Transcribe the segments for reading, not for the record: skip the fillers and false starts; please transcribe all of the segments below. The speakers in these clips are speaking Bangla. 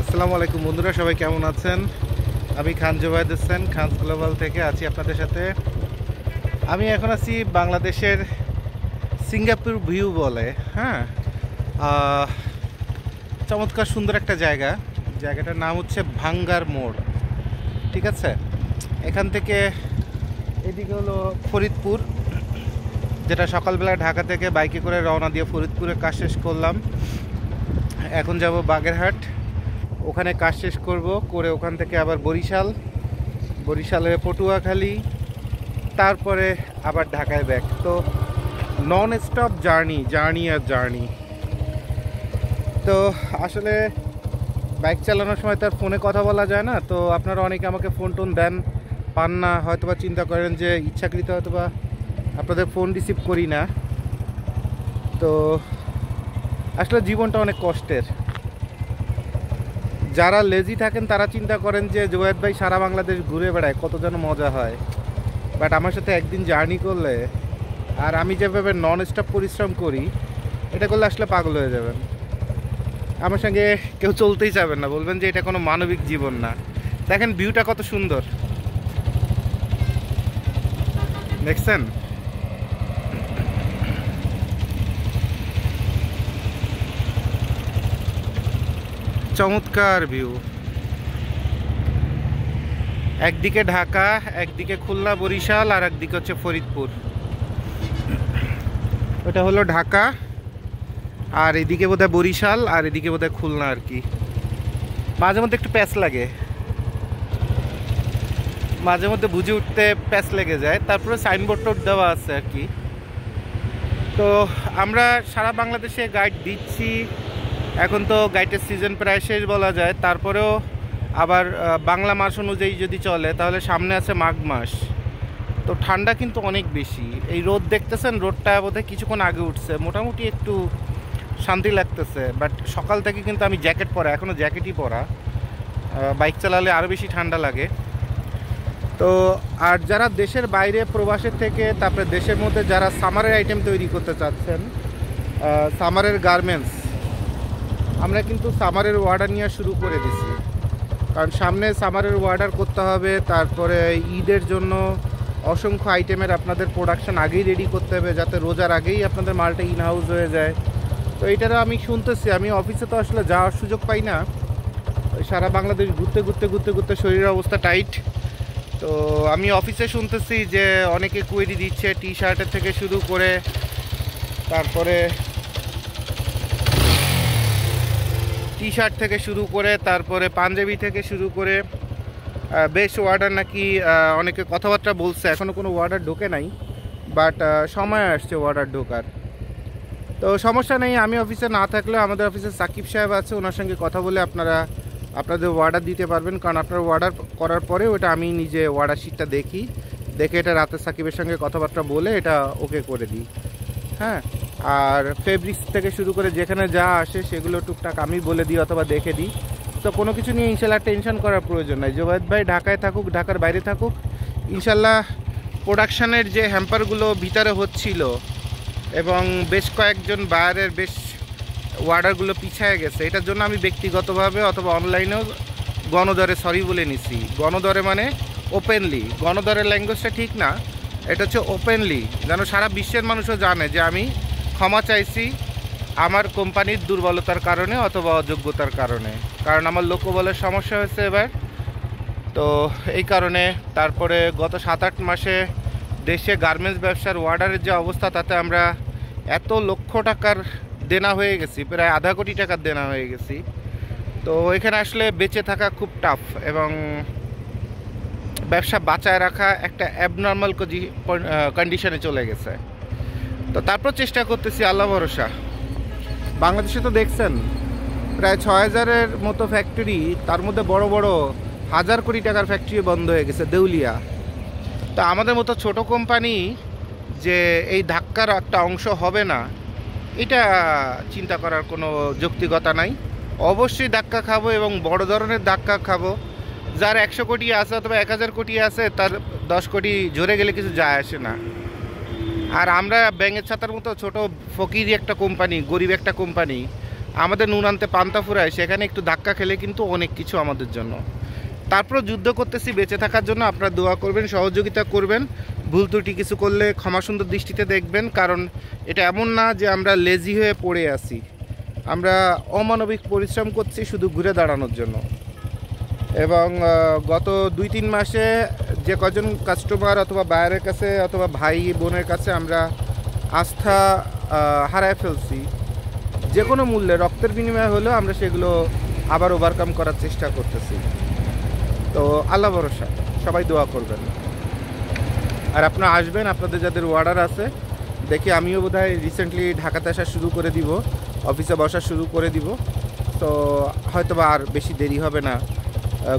আসসালামু আলাইকুম বন্ধুরা, সবাই কেমন আছেন? আমি খান জুবায়েদ হোসেন, খানস গ্লোবাল থেকে আছি আপনাদের সাথে। আমি এখন আছি বাংলাদেশের সিঙ্গাপুর ভিউ বলে, হ্যাঁ। আহ, চমৎকার সুন্দর একটা জায়গা। জায়গাটার নাম হচ্ছে ভাঙ্গার মোড়, ঠিক আছে। এখান থেকে এদিকে হলো ফরিদপুর, যেটা সকালবেলা ঢাকা থেকে বাইকে করে রওনা দিয়ে ফরিদপুরে কাজ শেষ করলাম। এখন যাব বাগেরহাট, ওখানে কাজ শেষ করে ওখান থেকে আবার বরিশালে পটুয়াখালী, তারপরে আবার ঢাকায় ব্যাক। তো নন স্টপ জার্নি। তো আসলে বাইক চালানোর সময় তার ফোনে কথা বলা যায় না, তো আপনারা অনেকে আমাকে ফোন টোন দেন, পান না, হয়তোবা চিন্তা করেন যে ইচ্ছাকৃত হয়তোবা আপনাদের ফোন রিসিভ করি না। তো আসলে জীবনটা অনেক কষ্টের। যারা লেজি থাকেন তারা চিন্তা করেন যে জুবায়েদ ভাই সারা বাংলাদেশ ঘুরে বেড়ায়, কত যেন মজা হয়। বাট আমার সাথে একদিন জার্নি করলে, আর আমি যেভাবে নন স্টপ পরিশ্রম করি, এটা করলে আসলে পাগল হয়ে যাবেন। আমার সঙ্গে কেউ চলতেই চাবেন না, বলবেন যে এটা কোনো মানবিক জীবন না। দেখেন ভিউটা কত সুন্দর, দেখছেন? চমৎকার ভিউ। একদিকে ঢাকা, একদিকে খুলনা বরিশাল, আর একদিকে হচ্ছে ফরিদপুর। ওটা হলো ঢাকা, আর এদিকে বোধহয় বরিশাল, আর এদিকে বোধহয় খুলনা আর কি। মাঝে মধ্যে একটু প্যাচ লাগে, মাঝে মধ্যে বুঝে উঠতে প্যাচ লেগে যায়। তারপরে সাইনবোর্ড টোড দেওয়া আছে আর কি। তো আমরা সারা বাংলাদেশে গাইড দিচ্ছি। এখন তো গাইডের সিজন প্রায় শেষ বলা যায়। তারপরেও আবার বাংলা মাস অনুযায়ী যদি চলে তাহলে সামনে আছে মাঘ মাস। তো ঠান্ডা কিন্তু অনেক বেশি। এই রোদ দেখতেছেন, রোদটা বোধহয় কিছুক্ষণ আগে উঠছে, মোটামুটি একটু শান্তি লাগতেছে। বাট সকাল থেকে কিন্তু আমি জ্যাকেট পরা, এখনও জ্যাকেটই পরা। বাইক চালালে আরও বেশি ঠান্ডা লাগে। তো আর যারা দেশের বাইরে প্রবাসের থেকে, তারপরে দেশের মধ্যে যারা সামারের আইটেম তৈরি করতে চাচ্ছেন, সামারের গার্মেন্টস, আমরা কিন্তু সামারের অর্ডার নেওয়া শুরু করে দিছি। কারণ সামনে সামারের অর্ডার করতে হবে, তারপরে ঈদের জন্য অসংখ্য আইটেমের আপনাদের প্রোডাকশন আগেই রেডি করতে হবে, যাতে রোজার আগেই আপনাদের মালটা ইন হাউস হয়ে যায়। তো এইটারও আমি শুনতেছি, আমি অফিসে তো আসলে যাওয়ার সুযোগ পাই না, সারা বাংলাদেশ ঘুরতে শরীরের অবস্থা টাইট। তো আমি অফিসে শুনতেছি যে অনেকে কোয়েরি দিচ্ছে, টি শার্টের থেকে শুরু করে, তারপরে টি শার্ট থেকে শুরু করে, তারপরে পাঞ্জাবি থেকে শুরু করে বেশ অর্ডার নাকি অনেকে কথাবার্তা বলছে। এখনও কোনো অর্ডার ঢোকে নাই, বাট সময় আসছে অর্ডার ঢোকার। তো সমস্যা নেই, আমি অফিসে না থাকলেও আমাদের অফিসে সাকিব সাহেব আছে, ওনার সঙ্গে কথা বলে আপনারা আপনাদের অর্ডার দিতে পারবেন। কারণ আপনার অর্ডার করার পরে ওটা আমি নিজে অর্ডার শিটটা দেখে এটা রাতে সাকিবের সঙ্গে কথাবার্তা বলে এটা ওকে করে দিই, হ্যাঁ। আর ফেব্রিক্স থেকে শুরু করে যেখানে যা আসে সেগুলো টুকটাক আমি বলে দিই অথবা দেখে দিই। তো কোনো কিছু নিয়ে ইনশাল্লাহ টেনশন করার প্রয়োজন নাই। জুবায়েদ ভাই ঢাকায় থাকুক, ঢাকার বাইরে থাকুক, ইনশাল্লাহ প্রোডাকশানের যে হ্যাম্পারগুলো ভিতরে হচ্ছিল এবং বেশ কয়েকজন বায়ারের বেশ অর্ডারগুলো পিছিয়ে গেছে, এটার জন্য আমি ব্যক্তিগতভাবে অথবা অনলাইনেও গণদরে সরি বলে নিছি। গণদরে মানে ওপেনলি, গণদরের ল্যাঙ্গুয়েজটা ঠিক না, এটা হচ্ছে ওপেনলি, যেন সারা বিশ্বের মানুষও জানে যে আমি ক্ষমা চাইছি আমার কোম্পানির দুর্বলতার কারণে অথবা অযোগ্যতার কারণে। কারণ আমার লোকবলের সমস্যা হয়েছে এবার, তো এই কারণে। তারপরে গত 7-8 মাসে দেশে গার্মেন্টস ব্যবসার অর্ডারের যে অবস্থা, তাতে আমরা এত লক্ষ টাকার দেনা হয়ে গেছি, প্রায় আধা কোটি টাকার দেনা হয়ে গেছি। তো এখানে আসলে বেঁচে থাকা খুব টাফ, এবং ব্যবসা বাঁচায় রাখা একটা অ্যাবনর্মাল কন্ডিশনে চলে গেছে। তো তারপর চেষ্টা করতেছি, আল্লাহ ভরসা। বাংলাদেশে তো দেখছেন প্রায় 6000-এর মতো ফ্যাক্টরি, তার মধ্যে বড় বড় 1000 কোটি টাকার ফ্যাক্টরি বন্ধ হয়ে গেছে, দেউলিয়া। তো আমাদের মতো ছোট কোম্পানি যে এই ধাক্কার একটা অংশ হবে না, এটা চিন্তা করার কোনো যৌক্তিকতা নাই। অবশ্যই ধাক্কা খাবো, এবং বড় ধরনের ধাক্কা খাবো। যার 100 কোটি আছে অথবা 1000 কোটি আছে, তার 10 কোটি ঝরে গেলে কিছু যায় আসে না। আর আমরা ব্যাঙের ছাতার মতো ছোট ফকিরি একটা কোম্পানি, গরিব একটা কোম্পানি, আমাদের নুন আনতে পান্তা ফুরায়, সেখানে একটু ধাক্কা খেলে কিন্তু অনেক কিছু আমাদের জন্য। তারপর যুদ্ধ করতেছি বেঁচে থাকার জন্য। আপনারা দোয়া করবেন, সহযোগিতা করবেন, ভুল ত্রুটি কিছু করলে ক্ষমা সুন্দর দৃষ্টিতে দেখবেন। কারণ এটা এমন না যে আমরা লেজি হয়ে পড়ে আছি, আমরা অমানবিক পরিশ্রম করছি শুধু ঘুরে দাঁড়ানোর জন্য। এবং গত 2-3 মাসে যে কজন কাস্টমার অথবা বায়ারের কাছে অথবা ভাই বোনের কাছে আমরা আস্থা হারায় ফেলছি, যে কোনো মূল্যে রক্তের বিনিময়ে হলেও আমরা সেগুলো আবার ওভারকাম করার চেষ্টা করতেছি। তো আল্লাহ ভরসা, সবাই দোয়া করবেন। আর আপনারা আসবেন, আপনাদের যাদের অর্ডার আছে, দেখি আমিও বোধহয় রিসেন্টলি ঢাকাতে আসা শুরু করে দিব, অফিসে বসা শুরু করে দিব। তো হয়তো বা আর বেশি দেরি হবে না।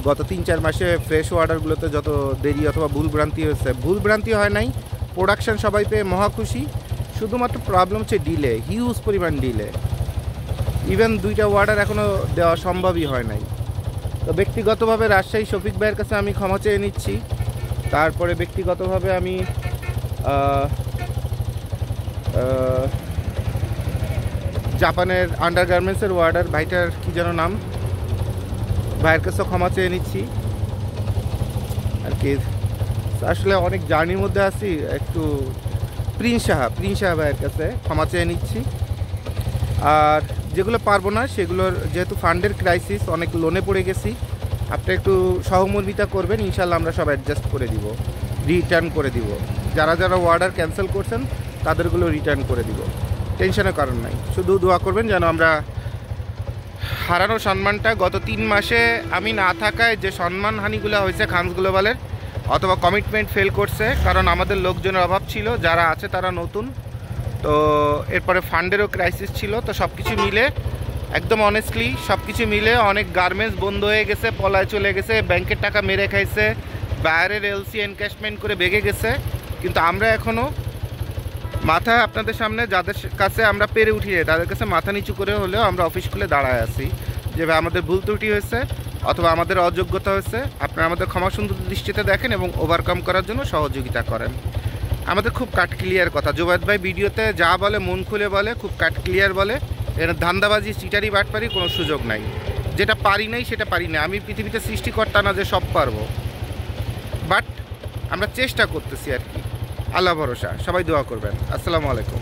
গত 3-4 মাসে ফ্রেশ অর্ডারগুলোতে যত দেরি অথবা ভুলভ্রান্তি হয়েছে, ভুলভ্রান্তি হয় নাই, প্রোডাকশান সবাই পেয়ে মহা খুশি। শুধুমাত্র প্রবলেম হচ্ছে ডিলে, হিউজ পরিমাণ ডিলে। ইভেন 2টা অর্ডার এখনও দেওয়া সম্ভবই হয় নাই। তো ব্যক্তিগতভাবে রাজশাহী শফিক ভাইয়ের কাছে আমি ক্ষমা চেয়ে নিচ্ছি। তারপরে ব্যক্তিগতভাবে আমি জাপানের আন্ডারগার্মেন্টসের অর্ডার, ভাইটার কী যেন নাম, ভাইয়ের কাছেও ক্ষমা চেয়ে নিচ্ছি আর কি। আসলে অনেক জার্নির মধ্যে আছি, একটু প্রিন্স সাহা ভাইয়ের কাছে ক্ষমা চেয়ে নিচ্ছি। আর যেগুলো পারবো না সেগুলোর, যেহেতু ফান্ডের ক্রাইসিস, অনেক লোনে পড়ে গেছি, আপনি একটু সহমর্মিতা করবেন, ইনশাল্লাহ আমরা সব অ্যাডজাস্ট করে দিব, রিটার্ন করে দিব। যারা যারা অর্ডার ক্যান্সেল করছেন তাদেরগুলো রিটার্ন করে দিব, টেনশনের কারণ নাই। শুধু দোয়া করবেন যেন আমরা হারানো সম্মানটা, গত 3 মাসে আমি না থাকায় যে সম্মানহানিগুলো হয়েছে খানস গ্লোবালের, অথবা কমিটমেন্ট ফেল করছে, কারণ আমাদের লোকজনের অভাব ছিল, যারা আছে তারা নতুন, তো এরপরে ফান্ডেরও ক্রাইসিস ছিল। তো সব কিছু মিলে, একদম অনেস্টলি সব কিছু মিলে অনেক গার্মেন্টস বন্ধ হয়ে গেছে, পলায় চলে গেছে, ব্যাংকের টাকা মেরে খাইছে, বায়ারের এলসি এনক্যাশমেন্ট করে বেগে গেছে। কিন্তু আমরা এখনও মাথা, আপনাদের সামনে যাদের কাছে আমরা পেরে উঠিয়ে, তাদের কাছে মাথা নিচু করে হলেও আমরা অফিস খুলে দাঁড়ায় আছি, যেভাবে আমাদের ভুল ত্রুটি হয়েছে অথবা আমাদের অযোগ্যতা হয়েছে, আপনারা আমাদের ক্ষমা সুন্দর দৃষ্টিতে দেখেন এবং ওভারকাম করার জন্য সহযোগিতা করেন। আমাদের খুব কাট ক্লিয়ার কথা, জুবায়েদ ভাই ভিডিওতে যা বলে মন খুলে বলে, খুব কাট ক্লিয়ার বলে। এর ধান্দাবাজি, চিটারি, বাটপারি কোনো সুযোগ নাই। যেটা পারি নাই সেটা পারি না। আমি পৃথিবীতে সৃষ্টিকর্তা না যে সব পারবো, বাট আমরা চেষ্টা করতেছি আর কি। আল্লাহ ভরসা, সবাই দোয়া করবেন। আসসালামু আলাইকুম।